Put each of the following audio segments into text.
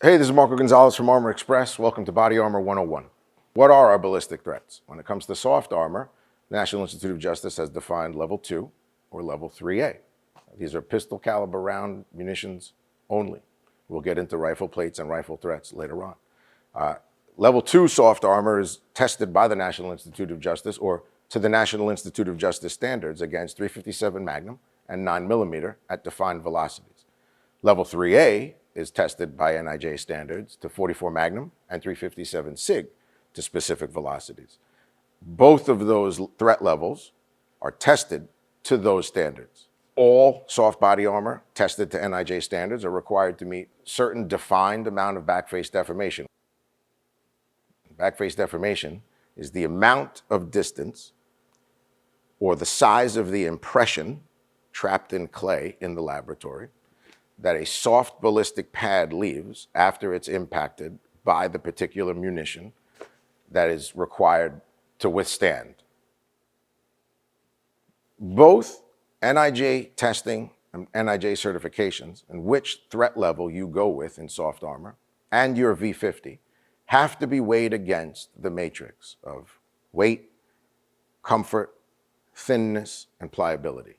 Hey, this is Marco Gonzalez from Armor Express. Welcome to Body Armor 101. What are our ballistic threats? When it comes to soft armor, the National Institute of Justice has defined level 2 or level 3A. These are pistol caliber round munitions only. We'll get into rifle plates and rifle threats later on. Level 2 soft armor is tested by the National Institute of Justice or to the National Institute of Justice standards against .357 Magnum and 9mm at defined velocities. Level 3A is tested by NIJ standards to .44 Magnum and .357 SIG to specific velocities. Both of those threat levels are tested to those standards. All soft body armor tested to NIJ standards are required to meet certain defined amount of backface deformation. Backface deformation is the amount of distance or the size of the impression trapped in clay in the laboratory that a soft ballistic pad leaves after it's impacted by the particular munition that is required to withstand. Both NIJ testing and NIJ certifications and which threat level you go with in soft armor and your V50 have to be weighed against the matrix of weight, comfort, thinness, and pliability,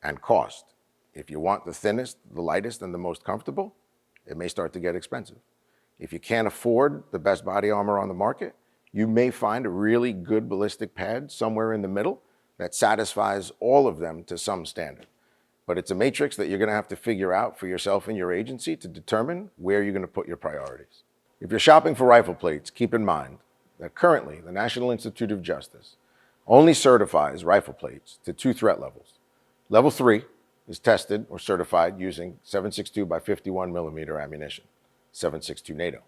and cost. If you want the thinnest, the lightest, and the most comfortable, it may start to get expensive. If you can't afford the best body armor on the market, you may find a really good ballistic pad somewhere in the middle that satisfies all of them to some standard. But it's a matrix that you're going to have to figure out for yourself and your agency to determine where you're going to put your priorities. If you're shopping for rifle plates, keep in mind that currently the National Institute of Justice only certifies rifle plates to 2 threat levels. Level 3 is tested or certified using 7.62 by 51mm ammunition, 7.62 NATO.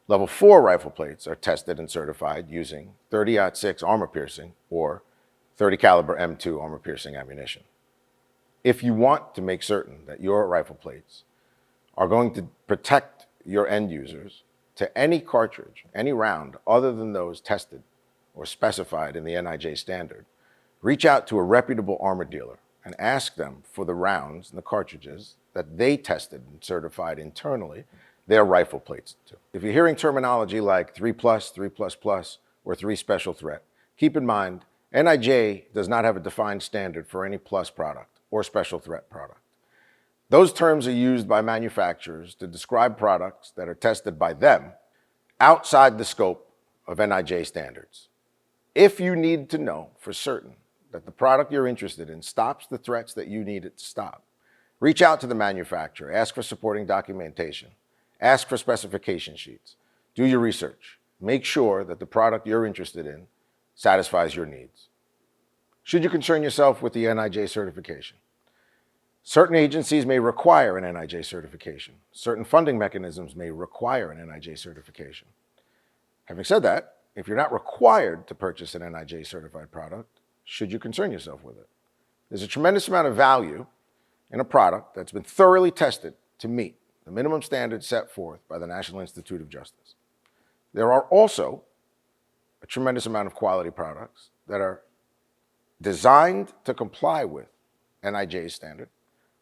Level 4 rifle plates are tested and certified using 30-06 armor-piercing or 30 caliber M2 armor-piercing ammunition. If you want to make certain that your rifle plates are going to protect your end users to any cartridge, any round other than those tested or specified in the NIJ standard, reach out to a reputable armor dealer and ask them for the rounds and the cartridges that they tested and certified internally their rifle plates to. If you're hearing terminology like 3+, 3++, or 3 special threat, keep in mind NIJ does not have a defined standard for any plus product or special threat product. Those terms are used by manufacturers to describe products that are tested by them outside the scope of NIJ standards. If you need to know for certain that the product you're interested in stops the threats that you need it to stop, reach out to the manufacturer, ask for supporting documentation, ask for specification sheets, do your research, make sure that the product you're interested in satisfies your needs. Should you concern yourself with the NIJ certification? Certain agencies may require an NIJ certification. Certain funding mechanisms may require an NIJ certification. Having said that, if you're not required to purchase an NIJ certified product, should you concern yourself with it? There's a tremendous amount of value in a product that's been thoroughly tested to meet the minimum standards set forth by the National Institute of Justice. There are also a tremendous amount of quality products that are designed to comply with NIJ's standard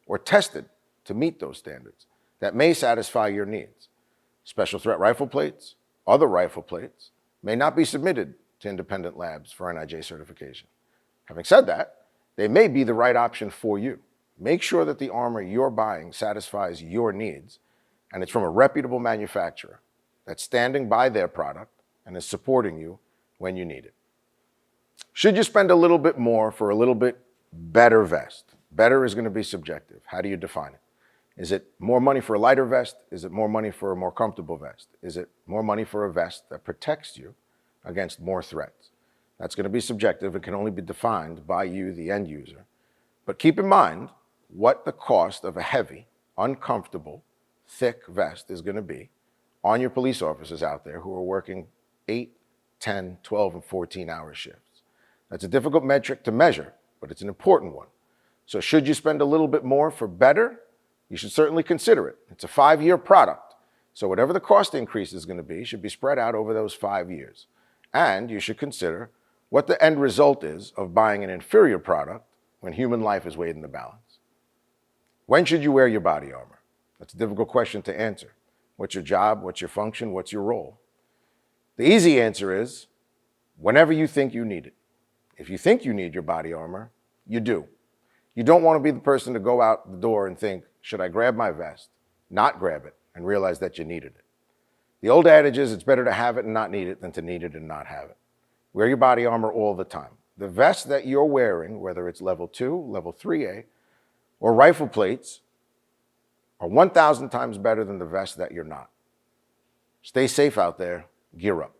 or tested to meet those standards that may satisfy your needs. Special threat rifle plates, other rifle plates, may not be submitted to independent labs for NIJ certification. Having said that, they may be the right option for you. Make sure that the armor you're buying satisfies your needs and it's from a reputable manufacturer that's standing by their product and is supporting you when you need it. Should you spend a little bit more for a little bit better vest? Better is going to be subjective. How do you define it? Is it more money for a lighter vest? Is it more money for a more comfortable vest? Is it more money for a vest that protects you against more threats? That's going to be subjective. It can only be defined by you, the end user. But keep in mind what the cost of a heavy, uncomfortable, thick vest is going to be on your police officers out there who are working 8, 10, 12, and 14-hour shifts. That's a difficult metric to measure, but it's an important one. So should you spend a little bit more for better? You should certainly consider it. It's a 5-year product. So whatever the cost increase is going to be should be spread out over those 5 years. And you should consider what the end result is of buying an inferior product when human life is weighed in the balance. When should you wear your body armor? That's a difficult question to answer. What's your job? What's your function? What's your role? The easy answer is whenever you think you need it. If you think you need your body armor, you do. You don't want to be the person to go out the door and think, should I grab my vest, not grab it, and realize that you needed it. The old adage is it's better to have it and not need it than to need it and not have it. Wear your body armor all the time. The vest that you're wearing, whether it's level 2, level 3A, or rifle plates, are 1,000 times better than the vest that you're not. Stay safe out there. Gear up.